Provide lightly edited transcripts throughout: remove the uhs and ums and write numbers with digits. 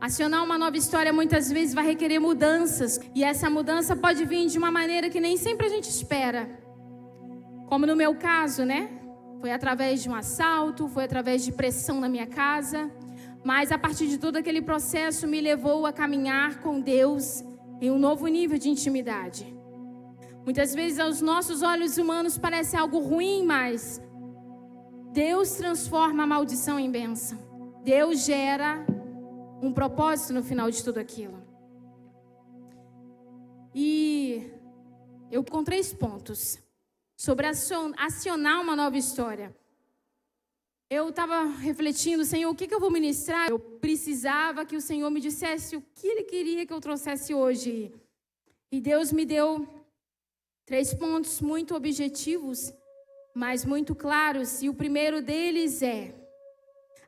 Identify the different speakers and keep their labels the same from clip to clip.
Speaker 1: Acionar uma nova história muitas vezes vai requerer mudanças. E essa mudança pode vir de uma maneira que nem sempre a gente espera. Como no meu caso, né? Foi através de um assalto, foi através de pressão na minha casa. Mas a partir de todo aquele processo me levou a caminhar com Deus em um novo nível de intimidade. Muitas vezes aos nossos olhos humanos parece algo ruim, mas Deus transforma a maldição em bênção. Deus gera um propósito no final de tudo aquilo. E eu com 3 pontos sobre acionar uma nova história. Eu estava refletindo, Senhor, o que eu vou ministrar? Eu precisava que o Senhor me dissesse o que Ele queria que eu trouxesse hoje. E Deus me deu 3 pontos muito objetivos, mas muito claros. E o primeiro deles é: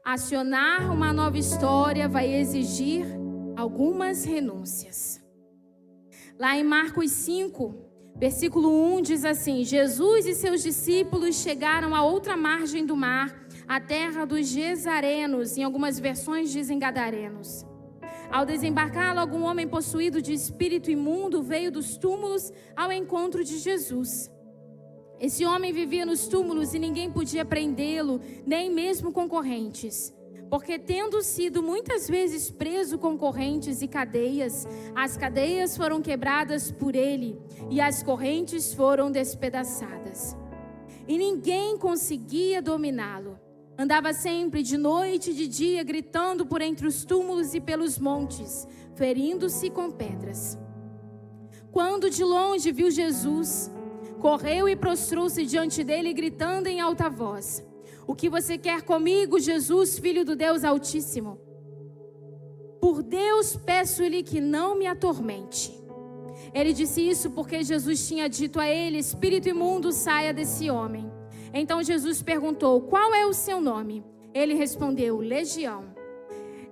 Speaker 1: acionar uma nova história vai exigir algumas renúncias. Lá em Marcos 5, versículo 1 diz assim: Jesus e seus discípulos chegaram à outra margem do mar, a terra dos Gesarenos, em algumas versões dizem Gadarenos. Ao desembarcar, logo um homem possuído de espírito imundo veio dos túmulos ao encontro de Jesus. Esse homem vivia nos túmulos e ninguém podia prendê-lo, nem mesmo com correntes. Porque tendo sido muitas vezes preso com correntes e cadeias, as cadeias foram quebradas por ele e as correntes foram despedaçadas. E ninguém conseguia dominá-lo. Andava sempre de noite e de dia, gritando por entre os túmulos e pelos montes, ferindo-se com pedras. Quando de longe viu Jesus, correu e prostrou-se diante dele, gritando em alta voz: O que você quer comigo, Jesus, Filho do Deus Altíssimo? Por Deus, peço-lhe que não me atormente. Ele disse isso porque Jesus tinha dito a ele: Espírito imundo, saia desse homem. Então Jesus perguntou: Qual é o seu nome? Ele respondeu: Legião.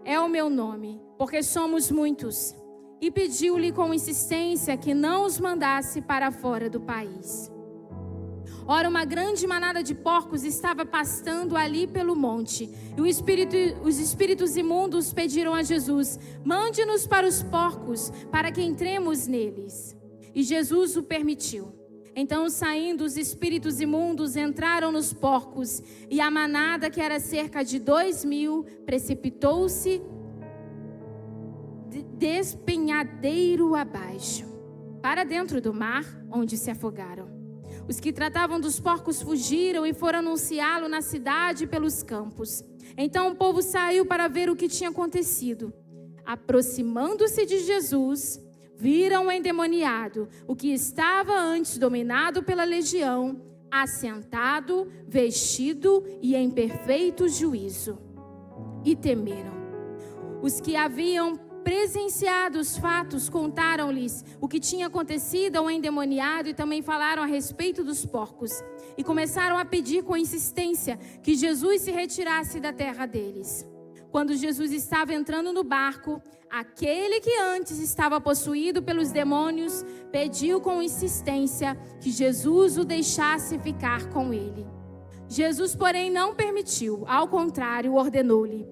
Speaker 1: É o meu nome, porque somos muitos. E pediu-lhe com insistência que não os mandasse para fora do país. Ora, uma grande manada de porcos estava pastando ali pelo monte. E os espíritos imundos pediram a Jesus: Mande-nos para os porcos, para que entremos neles. E Jesus o permitiu. Então, saindo, os espíritos imundos entraram nos porcos, e a manada, que era cerca de 2.000, precipitou-se despenhadeiro abaixo, para dentro do mar, onde se afogaram. Os que tratavam dos porcos fugiram e foram anunciá-lo na cidade e pelos campos. Então o povo saiu para ver o que tinha acontecido. Aproximando-se de Jesus, viram o endemoniado, o que estava antes dominado pela legião, assentado, vestido e em perfeito juízo. E temeram. Os que haviam presenciado os fatos contaram-lhes o que tinha acontecido ao endemoniado e também falaram a respeito dos porcos. E começaram a pedir com insistência que Jesus se retirasse da terra deles. Quando Jesus estava entrando no barco, aquele que antes estava possuído pelos demônios pediu com insistência que Jesus o deixasse ficar com ele. Jesus, porém, não permitiu. Ao contrário, ordenou-lhe: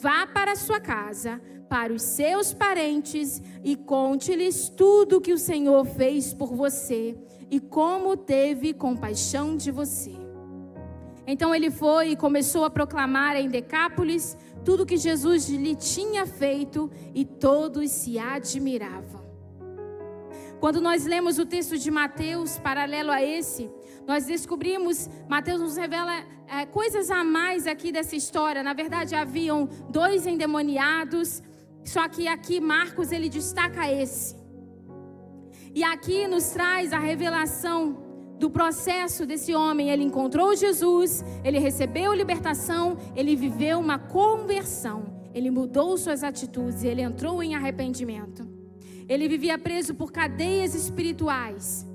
Speaker 1: Vá para sua casa, para os seus parentes e conte-lhes tudo o que o Senhor fez por você e como teve compaixão de você. Então ele foi e começou a proclamar em Decápolis tudo que Jesus lhe tinha feito, e todos se admiravam. Quando nós lemos o texto de Mateus, paralelo a esse, nós descobrimos, Mateus nos revela coisas a mais aqui dessa história. Na verdade, haviam 2 endemoniados, só que aqui Marcos ele destaca esse. E aqui nos traz a revelação do processo desse homem. Ele encontrou Jesus, ele recebeu libertação, ele viveu uma conversão, ele mudou suas atitudes, ele entrou em arrependimento. Ele vivia preso por cadeias espirituais.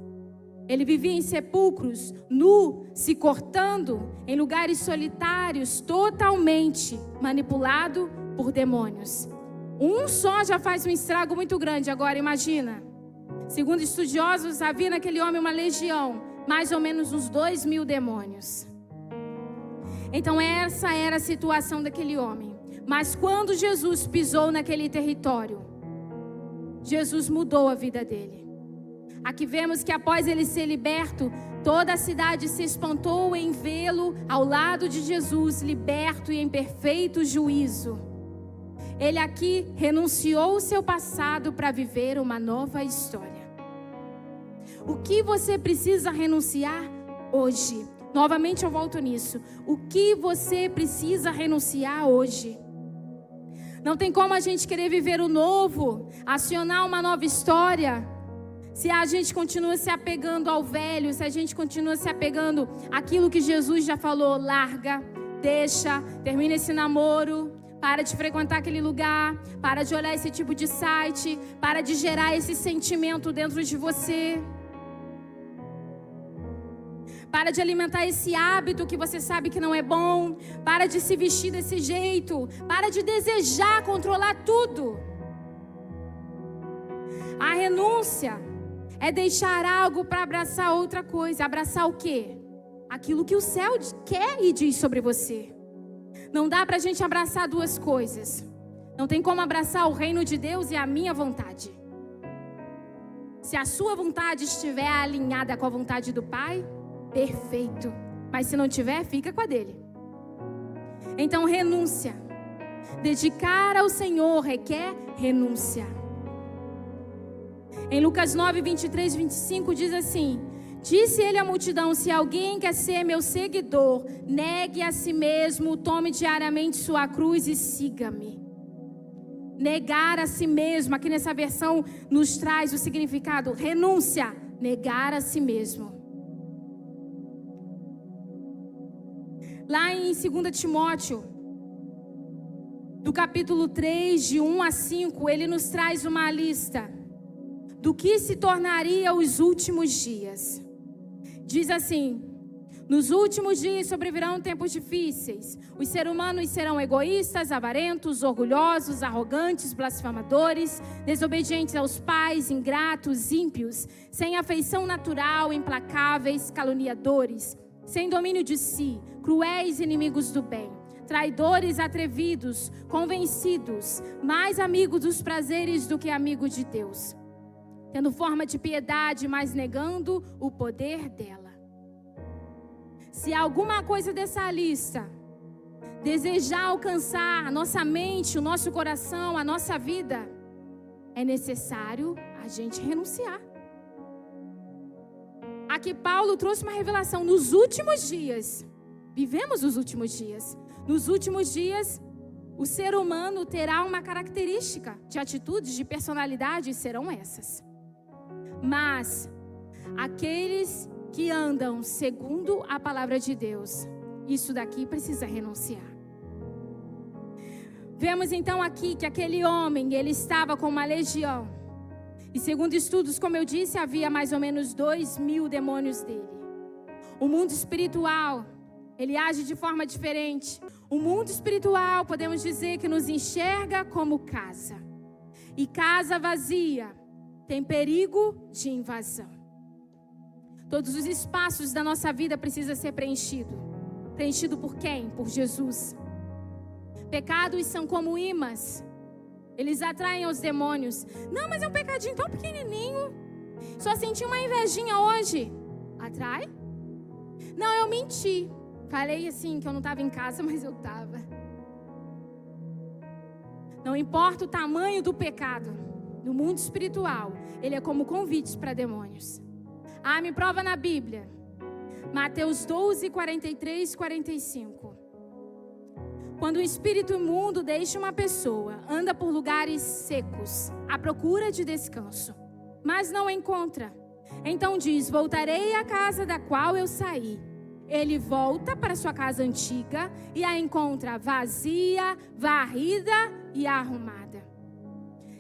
Speaker 1: Ele vivia em sepulcros, nu, se cortando, em lugares solitários, totalmente manipulado por demônios. Um só já faz um estrago muito grande. Agora imagina, segundo estudiosos, havia naquele homem uma legião, mais ou menos uns 2.000 demônios. Então essa era a situação daquele homem. Mas quando Jesus pisou naquele território, Jesus mudou a vida dele. Aqui vemos que após ele ser liberto, toda a cidade se espantou em vê-lo ao lado de Jesus, liberto e em perfeito juízo. Ele aqui renunciou ao seu passado para viver uma nova história. O que você precisa renunciar hoje? Novamente eu volto nisso. O que você precisa renunciar hoje? Não tem como a gente querer viver o novo, acionar uma nova história, se a gente continua se apegando ao velho, se a gente continua se apegando àquilo que Jesus já falou. Larga, deixa, termina esse namoro, para de frequentar aquele lugar, para de olhar esse tipo de site, para de gerar esse sentimento dentro de você. Para de alimentar esse hábito que você sabe que não é bom. Para de se vestir desse jeito. Para de desejar controlar tudo. A renúncia é deixar algo para abraçar outra coisa. Abraçar o quê? Aquilo que o céu quer e diz sobre você. Não dá para a gente abraçar duas coisas. Não tem como abraçar o reino de Deus e a minha vontade. Se a sua vontade estiver alinhada com a vontade do Pai, perfeito. Mas se não tiver, fica com a dele. Então, renúncia. Dedicar ao Senhor requer renúncia. Em Lucas 9, 23 e 25 diz assim: disse ele à multidão: se alguém quer ser meu seguidor, negue a si mesmo, tome diariamente sua cruz e siga-me. Negar a si mesmo, aqui nessa versão nos traz o significado renúncia, negar a si mesmo. Lá em 2 Timóteo, do capítulo 3, de 1 a 5, ele nos traz uma lista do que se tornaria os últimos dias. Diz assim: nos últimos dias sobrevirão tempos difíceis. Os seres humanos serão egoístas, avarentos, orgulhosos, arrogantes, blasfemadores, desobedientes aos pais, ingratos, ímpios, sem afeição natural, implacáveis, caluniadores, sem domínio de si, cruéis, inimigos do bem, traidores, atrevidos, convencidos, mais amigos dos prazeres do que amigos de Deus, tendo forma de piedade, mas negando o poder dela. Se alguma coisa dessa lista desejar alcançar a nossa mente, o nosso coração, a nossa vida, é necessário a gente renunciar. Aqui Paulo trouxe uma revelação. Nos últimos dias, vivemos os últimos dias. Nos últimos dias, o ser humano terá uma característica de atitudes, de personalidade, serão essas. Mas aqueles que andam segundo a palavra de Deus, isso daqui precisa renunciar. Vemos então aqui que aquele homem, ele estava com uma legião. E segundo estudos, como eu disse, havia mais ou menos 2.000 demônios dele. O mundo espiritual, ele age de forma diferente. O mundo espiritual, podemos dizer que nos enxerga como casa. E casa vazia tem perigo de invasão. Todos os espaços da nossa vida precisam ser preenchidos. Preenchido por quem? Por Jesus. Pecados são como imãs. Eles atraem os demônios. Não, mas é um pecadinho tão pequenininho. Só senti uma invejinha hoje. Atrai? Não, eu menti. Falei assim que eu não estava em casa, mas eu estava. Não importa o tamanho do pecado. No mundo espiritual, ele é como convites para demônios. Ah, me prova na Bíblia. Mateus 12, 43, 45. Quando o espírito imundo deixa uma pessoa, anda por lugares secos, à procura de descanso, mas não encontra. Então diz: voltarei à casa da qual eu saí. Ele volta para sua casa antiga e a encontra vazia, varrida e arrumada.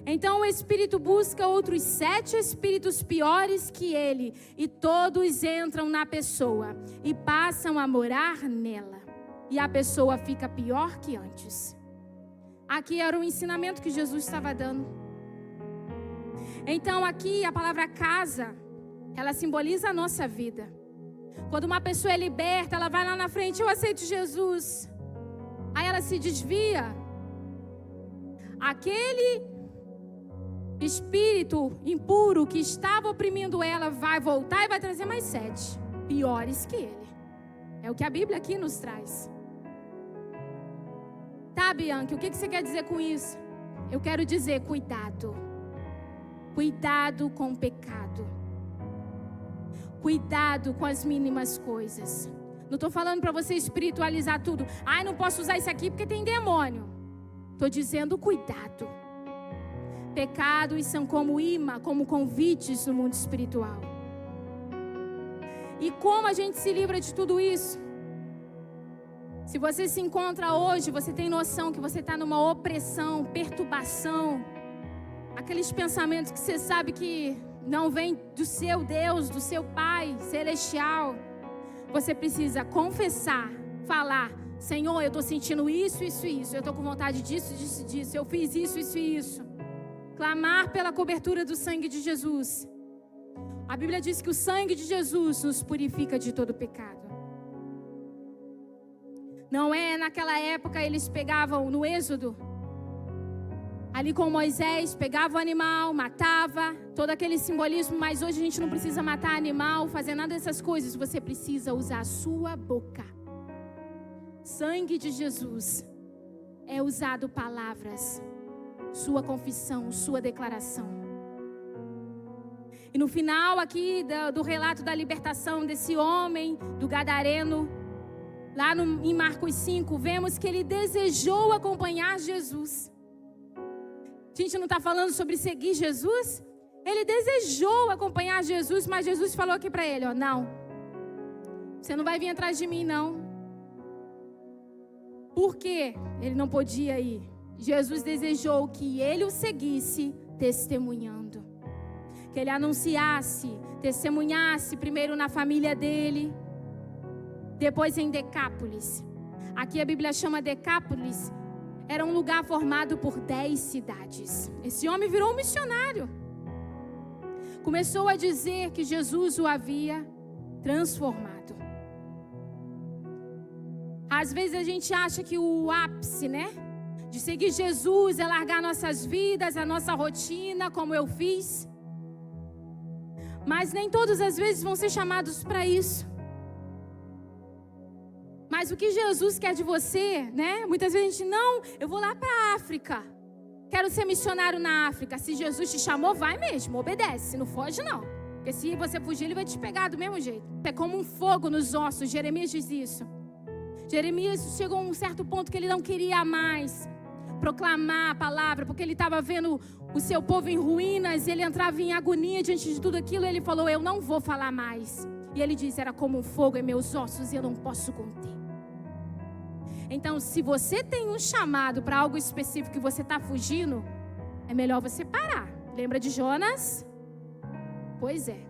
Speaker 1: Então o espírito busca outros 7 espíritos piores que ele, e todos entram na pessoa e passam a morar nela. E a pessoa fica pior que antes. Aqui era o ensinamento que Jesus estava dando. Então aqui a palavra casa, ela simboliza a nossa vida. Quando uma pessoa é liberta, ela vai lá na frente: eu aceito Jesus. Aí ela se desvia, aquele espírito impuro que estava oprimindo ela vai voltar e vai trazer mais 7 piores que ele. É o que a Bíblia aqui nos traz. Tá, Bianca, o que você quer dizer com isso? Eu quero dizer, cuidado. Cuidado com o pecado. Cuidado com as mínimas coisas. Não estou falando para você espiritualizar tudo. Ai, não posso usar isso aqui porque tem demônio. Estou dizendo cuidado. Pecados são como imã, como convites no mundo espiritual. E como a gente se livra de tudo isso? Se você se encontra hoje, você tem noção que você está numa opressão, perturbação, aqueles pensamentos que você sabe que não vem do seu Deus, do seu Pai celestial. Você precisa confessar, falar: Senhor, eu estou sentindo isso, isso e isso. Eu estou com vontade disso, disso, disso. Eu fiz isso, isso e isso. Clamar pela cobertura do sangue de Jesus. A Bíblia diz que o sangue de Jesus nos purifica de todo pecado. Não é naquela época eles pegavam no Êxodo, ali com Moisés, pegava o animal, matava, todo aquele simbolismo, mas hoje a gente não precisa matar animal, fazer nada dessas coisas, você precisa usar a sua boca. Sangue de Jesus é usado palavras, sua confissão, sua declaração. E no final aqui do relato da libertação desse homem, do gadareno, lá em Marcos 5, vemos que ele desejou acompanhar Jesus. A gente não está falando sobre seguir Jesus? Ele desejou acompanhar Jesus, mas Jesus falou aqui para ele, ó, não. Você não vai vir atrás de mim, não. Por quê? Ele não podia ir. Jesus desejou que ele o seguisse testemunhando. Que ele anunciasse, testemunhasse primeiro na família dele, depois em Decápolis. Aqui a Bíblia chama Decápolis. Era um lugar formado por 10 cidades. Esse homem virou um missionário. Começou a dizer que Jesus o havia transformado. Às vezes a gente acha que o ápice, né, de seguir Jesus é largar nossas vidas, a nossa rotina, como eu fiz. Mas nem todas as vezes vão ser chamados para isso. Mas o que Jesus quer de você, né? Muitas vezes a gente, não, eu vou lá para a África. Quero ser missionário na África. Se Jesus te chamou, vai mesmo, obedece, não foge não. Porque se você fugir, ele vai te pegar do mesmo jeito. É como um fogo nos ossos, Jeremias diz isso. Jeremias chegou a um certo ponto que ele não queria mais proclamar a palavra, porque ele estava vendo o seu povo em ruínas, e ele entrava em agonia diante de tudo aquilo, e ele falou, eu não vou falar mais. E ele disse, era como um fogo em meus ossos, e eu não posso conter. Então, se você tem um chamado para algo específico que você está fugindo, é melhor você parar. Lembra de Jonas? Pois é.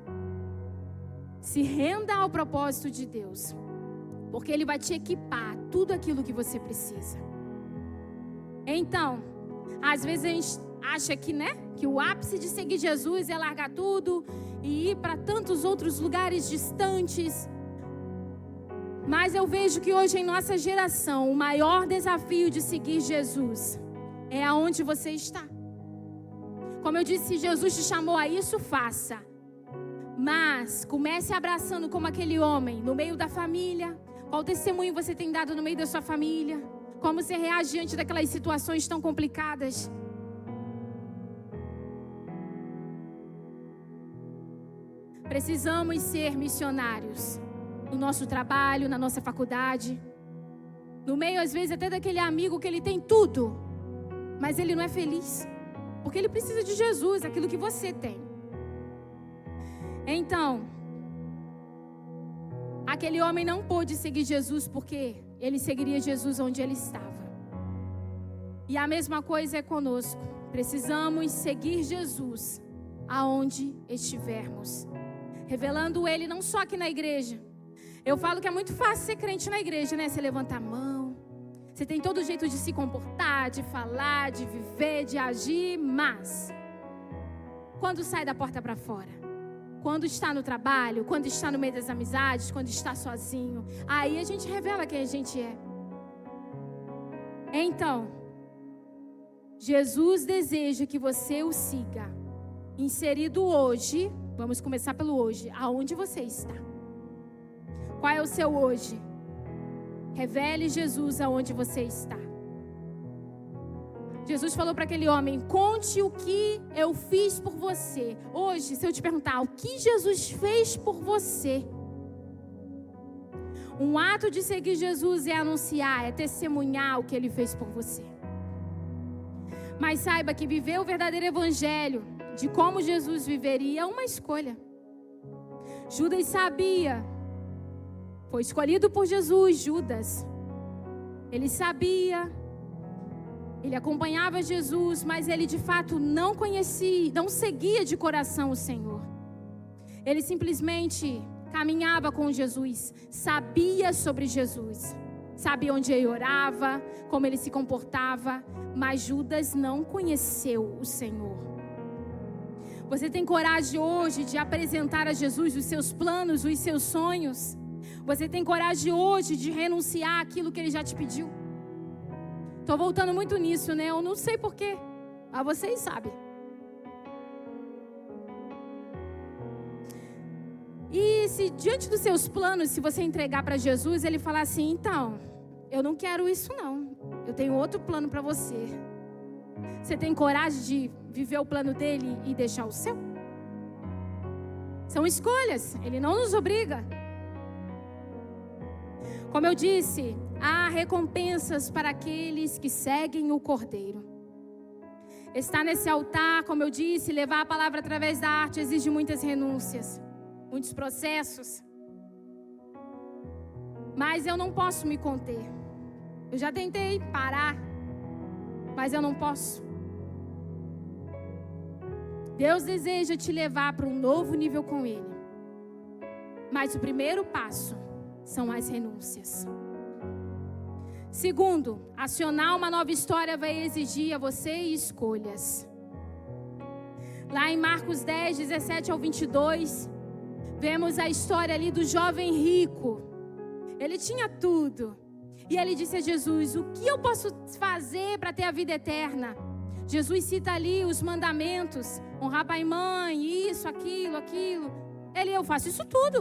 Speaker 1: Se renda ao propósito de Deus, porque Ele vai te equipar tudo aquilo que você precisa. Então, às vezes a gente acha que, né, que o ápice de seguir Jesus é largar tudo e ir para tantos outros lugares distantes. Mas eu vejo que hoje em nossa geração, o maior desafio de seguir Jesus é aonde você está. Como eu disse, se Jesus te chamou a isso, faça. Mas comece abraçando como aquele homem, no meio da família. Qual testemunho você tem dado no meio da sua família? Como você reage diante daquelas situações tão complicadas? Precisamos ser missionários. No nosso trabalho, na nossa faculdade. No meio, às vezes, até daquele amigo que ele tem tudo, mas ele não é feliz. Porque ele precisa de Jesus, aquilo que você tem. Então, aquele homem não pôde seguir Jesus porque ele seguiria Jesus onde ele estava. E a mesma coisa é conosco. Precisamos seguir Jesus aonde estivermos. Revelando Ele não só aqui na igreja. Eu falo que é muito fácil ser crente na igreja, né? Você levanta a mão, você tem todo jeito de se comportar, de falar, de viver, de agir, mas quando sai da porta para fora, quando está no trabalho, quando está no meio das amizades, quando está sozinho, aí a gente revela quem a gente é. Então, Jesus deseja que você o siga. Inserido hoje, vamos começar pelo hoje. Aonde você está? Qual é o seu hoje? Revele Jesus aonde você está. Jesus falou para aquele homem: conte o que eu fiz por você. Hoje, se eu te perguntar, o que Jesus fez por você? Um ato de seguir Jesus é anunciar, é testemunhar o que Ele fez por você. Mas saiba que viver o verdadeiro evangelho, de como Jesus viveria, é uma escolha. Judas sabia, foi escolhido por Jesus, Judas. Ele sabia, ele acompanhava Jesus, mas ele de fato não conhecia, não seguia de coração o Senhor. Ele simplesmente caminhava com Jesus, sabia sobre Jesus, sabia onde ele orava, como ele se comportava, mas Judas não conheceu o Senhor. Você tem coragem hoje de apresentar a Jesus os seus planos, os seus sonhos? Você tem coragem hoje de renunciar àquilo que Ele já te pediu? Estou voltando muito nisso, né? Eu não sei porquê, mas vocês sabem. E se diante dos seus planos, se você entregar para Jesus, Ele falar assim: então, eu não quero isso não, eu tenho outro plano para você. Você tem coragem de viver o plano dele e deixar o seu? São escolhas, Ele não nos obriga. Como eu disse, há recompensas para aqueles que seguem o Cordeiro. Estar nesse altar, como eu disse, levar a palavra através da arte exige muitas renúncias, muitos processos. Mas eu não posso me conter. Eu já tentei parar, mas eu não posso. Deus deseja te levar para um novo nível com Ele. Mas o primeiro passo são as renúncias. Segundo, acionar uma nova história vai exigir a você escolhas. Lá em Marcos 10, 17 ao 22, vemos a história ali do jovem rico. Ele tinha tudo. E ele disse a Jesus: o que eu posso fazer para ter a vida eterna? Jesus cita ali os mandamentos: honrar pai e mãe, isso, aquilo. Eu faço isso tudo.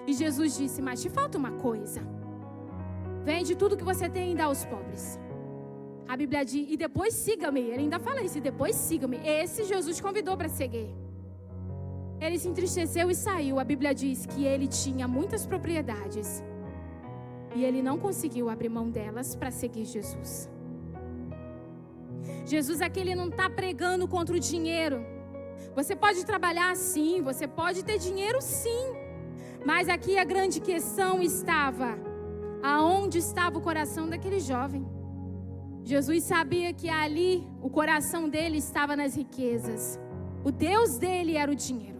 Speaker 1: E Jesus disse: mas te falta uma coisa. Vende tudo que você tem e dá aos pobres. A Bíblia diz: e depois siga-me. Ele ainda fala isso: e depois siga-me. Esse Jesus convidou para seguir. Ele se entristeceu e saiu. A Bíblia diz que ele tinha muitas propriedades e ele não conseguiu abrir mão delas para seguir Jesus. Jesus aqui, ele não está pregando contra o dinheiro. Você pode trabalhar sim, você pode ter dinheiro sim, mas aqui a grande questão estava: aonde estava o coração daquele jovem? Jesus sabia que ali o coração dele estava nas riquezas. O Deus dele era o dinheiro.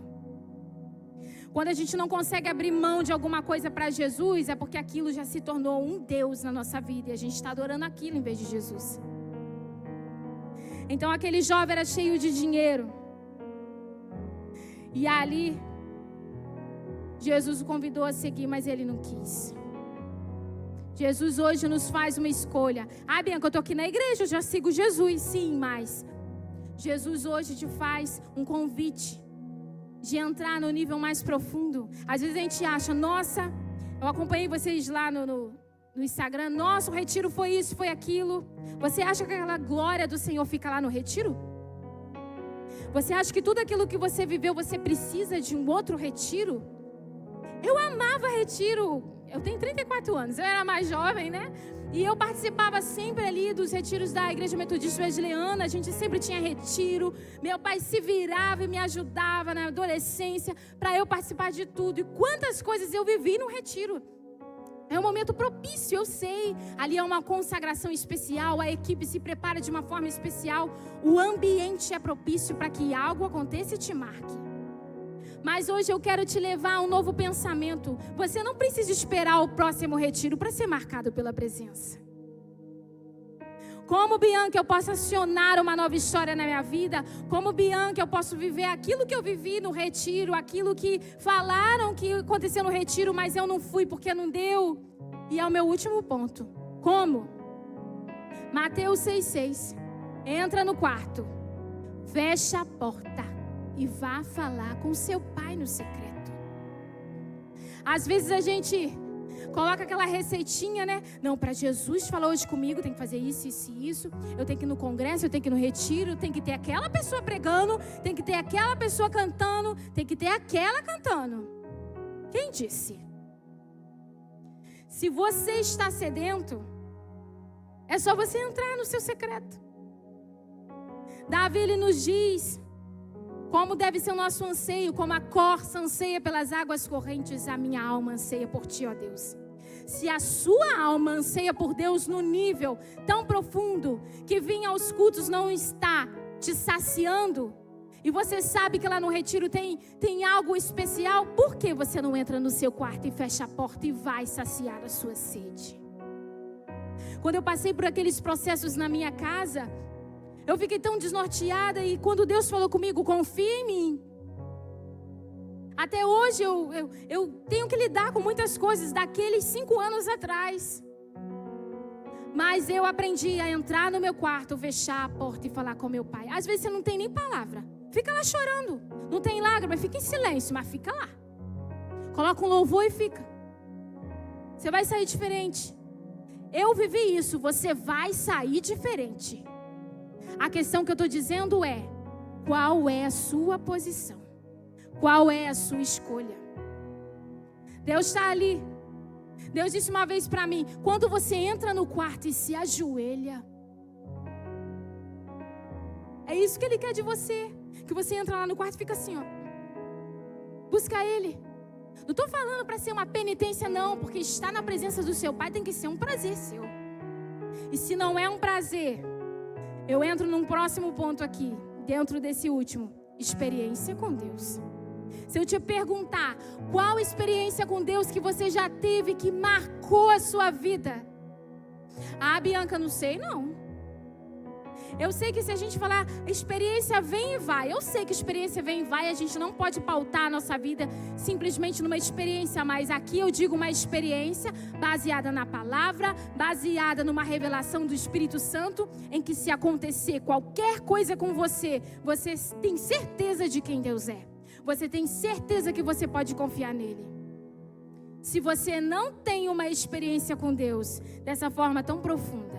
Speaker 1: Quando a gente não consegue abrir mão de alguma coisa para Jesus, é porque aquilo já se tornou um Deus na nossa vida e a gente está adorando aquilo em vez de Jesus. Então aquele jovem era cheio de dinheiro. E ali Jesus o convidou a seguir, mas ele não quis. Jesus hoje nos faz uma escolha. Ah, Bianca, eu estou aqui na igreja, eu já sigo Jesus. Sim, mas Jesus hoje te faz um convite de entrar no nível mais profundo. Às vezes a gente acha: nossa, eu acompanhei vocês lá no Instagram, nossa, o retiro foi isso, foi aquilo. Você acha que aquela glória do Senhor fica lá no retiro? Você acha que tudo aquilo que você viveu, você precisa de um outro retiro? Eu amava retiro. Eu tenho 34 anos, eu era mais jovem, né? E eu participava sempre ali dos retiros da Igreja Metodista Wesleyana. A gente sempre tinha retiro. Meu pai se virava e me ajudava na adolescência para eu participar de tudo. E quantas coisas eu vivi no retiro. É um momento propício, eu sei. Ali é uma consagração especial, a equipe se prepara de uma forma especial. O ambiente é propício para que algo aconteça e te marque. Mas hoje eu quero te levar a um novo pensamento. Você não precisa esperar o próximo retiro para ser marcado pela presença. Como Bianca eu posso acionar uma nova história na minha vida? Como Bianca eu posso viver aquilo que eu vivi no retiro, aquilo que falaram que aconteceu no retiro, mas eu não fui porque não deu? E é o meu último ponto. Como? Mateus 6,6. entra no quarto, fecha a porta e vá falar com seu pai no secreto. Às vezes a gente coloca aquela receitinha, né? Não, para Jesus falar hoje comigo, tem que fazer isso, isso e isso. Eu tenho que ir no congresso, eu tenho que ir no retiro, tem que ter aquela pessoa pregando, tem que ter aquela pessoa cantando, tem que ter aquela cantando. Quem disse? Se você está sedento, é só você entrar no seu secreto. Davi, ele nos diz como deve ser o nosso anseio, como a corça anseia pelas águas correntes, a minha alma anseia por ti, ó Deus. Se a sua alma anseia por Deus no nível tão profundo que vir aos cultos não está te saciando, e você sabe que lá no retiro tem algo especial, por que você não entra no seu quarto e fecha a porta e vai saciar a sua sede? Quando eu passei por aqueles processos na minha casa, eu fiquei tão desnorteada, e quando Deus falou comigo, confia em mim. Até hoje eu tenho que lidar com muitas coisas daqueles 5 anos atrás. Mas eu aprendi a entrar no meu quarto, fechar a porta e falar com meu pai. Às vezes você não tem nem palavra, fica lá chorando. Não tem lágrima, fica em silêncio, mas fica lá. Coloca um louvor e fica. Você vai sair diferente. Eu vivi isso, você vai sair diferente. A questão que eu estou dizendo é: qual é a sua posição? Qual é a sua escolha? Deus está ali. Deus disse uma vez para mim: quando você entra no quarto e se ajoelha, é isso que Ele quer de você. Que você entra lá no quarto e fica assim, ó. Busca Ele. Não estou falando para ser uma penitência, não, porque estar na presença do seu Pai tem que ser um prazer seu. E se não é um prazer, eu entro num próximo ponto aqui, dentro desse último: experiência com Deus. Se eu te perguntar qual experiência com Deus que você já teve que marcou a sua vida? Ah, Bianca, não sei não. Eu sei que se a gente falar experiência vem e vai, eu sei que experiência vem e vai, a gente não pode pautar a nossa vida simplesmente numa experiência, mas aqui eu digo uma experiência baseada na palavra, baseada numa revelação do Espírito Santo, em que se acontecer qualquer coisa com você, você tem certeza de quem Deus é. Você tem certeza que você pode confiar nele. Se você não tem uma experiência com Deus dessa forma tão profunda,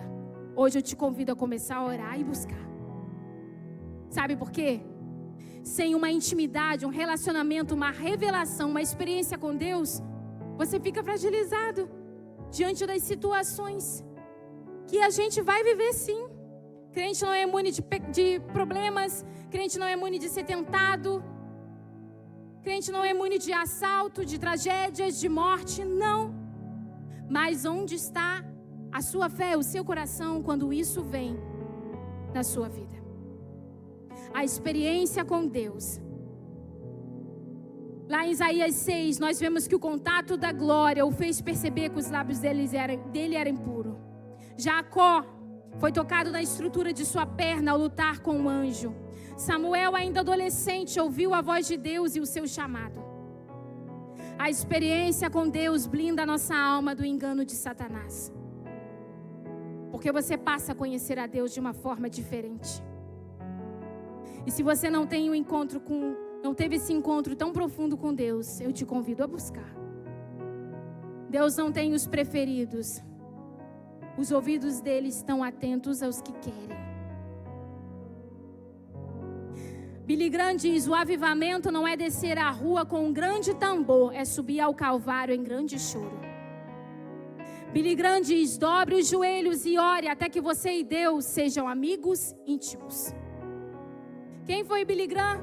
Speaker 1: hoje eu te convido a começar a orar e buscar. Sabe por quê? Sem uma intimidade, um relacionamento, uma revelação, uma experiência com Deus, você fica fragilizado diante das situações que a gente vai viver sim. Crente não é imune de problemas, crente não é imune de ser tentado, crente não é imune de assalto, de tragédias, de morte, não. Mas onde está a sua fé, o seu coração, quando isso vem na sua vida? A experiência com Deus. Lá em Isaías 6, nós vemos que o contato da glória o fez perceber que os lábios dele eram impuros. Jacó foi tocado na estrutura de sua perna ao lutar com o anjo. Samuel, ainda adolescente, ouviu a voz de Deus e o seu chamado. A experiência com Deus blinda a nossa alma do engano de Satanás. Porque você passa a conhecer a Deus de uma forma diferente. E se você não teve esse encontro tão profundo com Deus, eu te convido a buscar. Deus não tem os preferidos. Os ouvidos dele estão atentos aos que querem. Billy Graham diz: o avivamento não é descer a rua com um grande tambor, é subir ao Calvário em grande choro. Billy Graham diz: dobre os joelhos e ore até que você e Deus sejam amigos íntimos. Quem foi Billy Graham?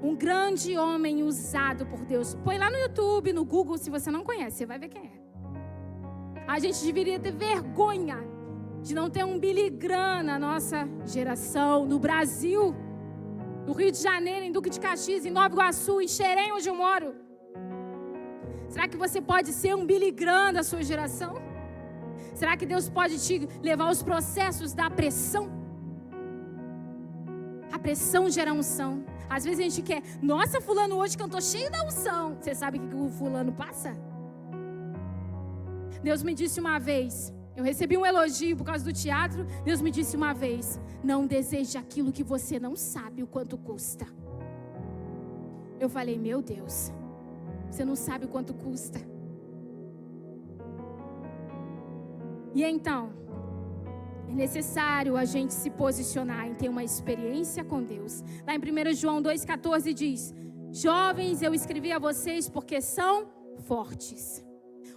Speaker 1: Um grande homem usado por Deus. Põe lá no YouTube, no Google, se você não conhece, você vai ver quem é. A gente deveria ter vergonha de não ter um Billy Graham na nossa geração, no Brasil, no Rio de Janeiro, em Duque de Caxias, em Nova Iguaçu, em Xerém, onde eu moro. Será que você pode ser um Billy Graham da sua geração? Será que Deus pode te levar aos processos da pressão? A pressão gera unção. Às vezes a gente quer: nossa, fulano hoje cantou cheio da unção. Você sabe o que o fulano passa? Deus me disse uma vez, Eu recebi um elogio por causa do teatro. Deus me disse uma vez: não deseje aquilo que você não sabe o quanto custa. Eu falei: meu Deus, você não sabe o quanto custa. E então, é necessário a gente se posicionar em ter uma experiência com Deus. Lá em 1 João 2,14 diz: jovens, eu escrevi a vocês porque são fortes.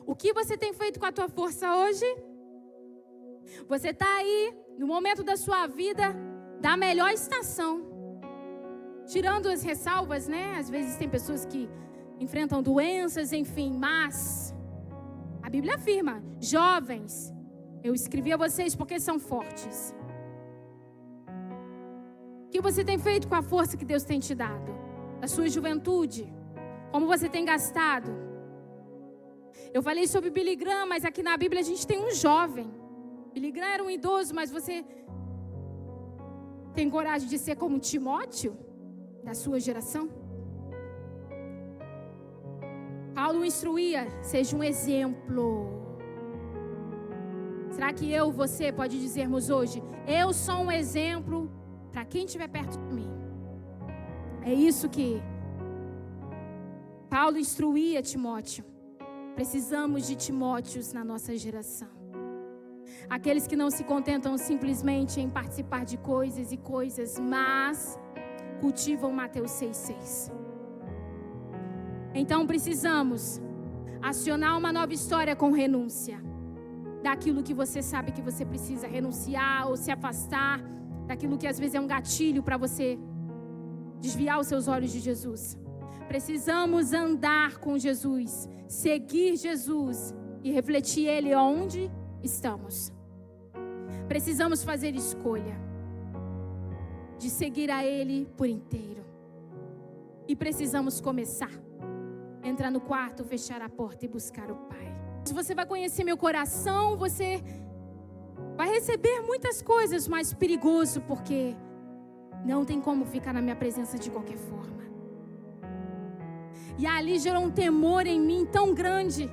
Speaker 1: O que você tem feito com a tua força hoje? Você está aí no momento da sua vida da melhor estação, tirando as ressalvas, né? Às vezes tem pessoas que enfrentam doenças, enfim, mas a Bíblia afirma: jovens, eu escrevi a vocês porque são fortes. O que você tem feito com a força que Deus tem te dado? A sua juventude? Como você tem gastado? Eu falei sobre Billy Graham, mas aqui na Bíblia a gente tem um jovem. Billy Graham era um idoso, mas você tem coragem de ser como Timóteo, da sua geração? Paulo instruía: seja um exemplo. Será que eu, você, pode dizermos hoje: eu sou um exemplo para quem estiver perto de mim? É isso que Paulo instruía Timóteo. Precisamos de Timóteos na nossa geração. Aqueles que não se contentam simplesmente em participar de coisas e coisas, mas cultivam Mateus 6,6. Então precisamos acionar uma nova história com renúncia. Daquilo que você sabe que você precisa renunciar ou se afastar. Daquilo que às vezes é um gatilho para você desviar os seus olhos de Jesus. Precisamos andar com Jesus, seguir Jesus e refletir Ele onde estamos. Precisamos fazer escolha de seguir a Ele por inteiro. E precisamos começar. Entrar no quarto, fechar a porta e buscar o Pai. Se você vai conhecer meu coração, você vai receber muitas coisas, mas perigoso, porque não tem como ficar na minha presença de qualquer forma. E ali gerou um temor em mim tão grande.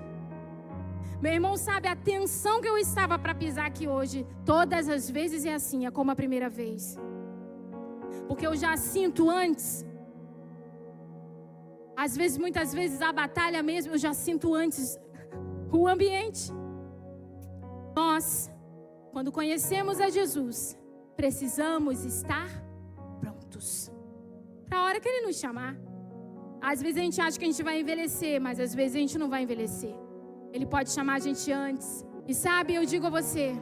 Speaker 1: Meu irmão sabe a tensão que eu estava para pisar aqui hoje. Todas as vezes é assim, é como a primeira vez. Porque eu já sinto antes. Às vezes, muitas vezes, a batalha mesmo, eu já sinto antes o ambiente. Nós, quando conhecemos a Jesus, precisamos estar prontos para a hora que Ele nos chamar. Às vezes a gente acha que a gente vai envelhecer, mas às vezes a gente não vai envelhecer. Ele pode chamar a gente antes. E sabe, eu digo a você,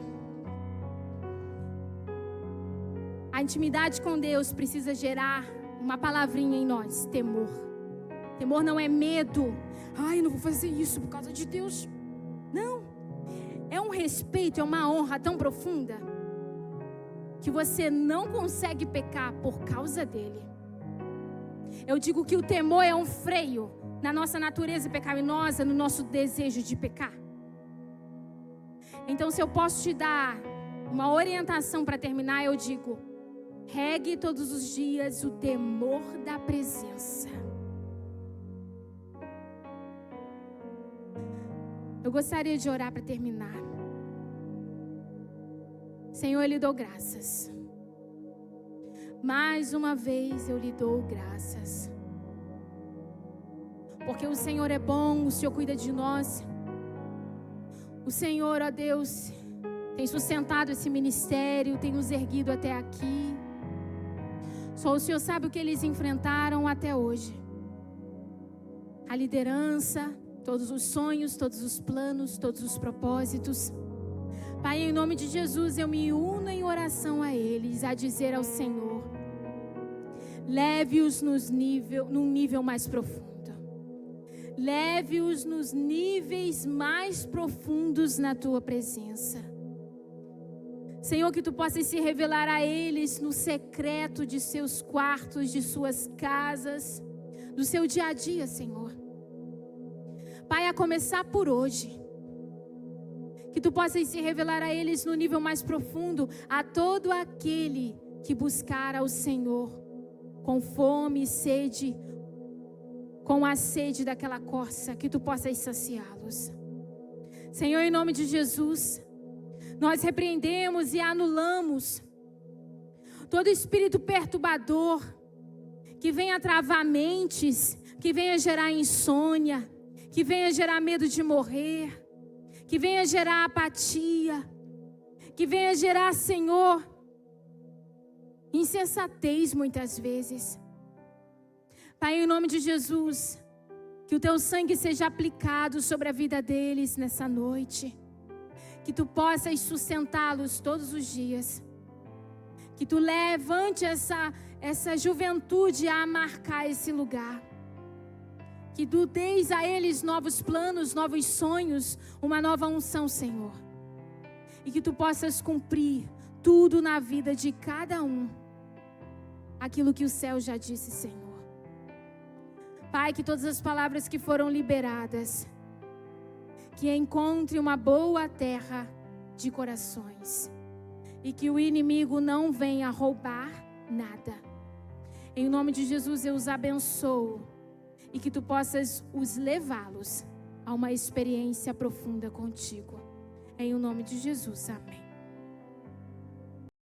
Speaker 1: a intimidade com Deus precisa gerar uma palavrinha em nós: temor. Temor não é medo. Ai, eu não vou fazer isso por causa de Deus. Não. É um respeito, é uma honra tão profunda que você não consegue pecar por causa dele. Eu digo que o temor é um freio na nossa natureza pecaminosa, no nosso desejo de pecar. Então, se eu posso te dar uma orientação para terminar, eu digo: regue todos os dias o temor da presença. Eu gostaria de orar para terminar. Senhor, eu lhe dou graças. Mais uma vez eu lhe dou graças. Porque o Senhor é bom, o Senhor cuida de nós. O Senhor, ó Deus, tem sustentado esse ministério, tem nos erguido até aqui. Só o Senhor sabe o que eles enfrentaram até hoje. A liderança, todos os sonhos, todos os planos, todos os propósitos. Pai, em nome de Jesus, eu me uno em oração a eles, a dizer ao Senhor: leve-os num nível mais profundo. Leve-os nos níveis mais profundos na Tua presença. Senhor, que Tu possas se revelar a eles no secreto de seus quartos, de suas casas, do seu dia a dia, Senhor. Pai, a começar por hoje, que Tu possas se revelar a eles no nível mais profundo, a todo aquele que buscar ao Senhor com fome e sede, com a sede daquela corça, que Tu possas saciá-los. Senhor, em nome de Jesus, Nós repreendemos e anulamos todo espírito perturbador que venha travar mentes, que venha gerar insônia, que venha gerar medo de morrer, que venha gerar apatia, que venha gerar, Senhor, insensatez muitas vezes. Pai, em nome de Jesus, que o teu sangue seja aplicado sobre a vida deles nessa noite, que tu possas sustentá-los todos os dias, que tu levante essa juventude a marcar esse lugar, que tu deis a eles novos planos, novos sonhos, uma nova unção, Senhor, e que tu possas cumprir tudo na vida de cada um, aquilo que o céu já disse, Senhor. Pai, que todas as palavras que foram liberadas, que encontre uma boa terra de corações, e que o inimigo não venha roubar nada. Em nome de Jesus eu os abençoo, e que tu possas os levá-los a uma experiência profunda contigo. Em nome de Jesus, amém.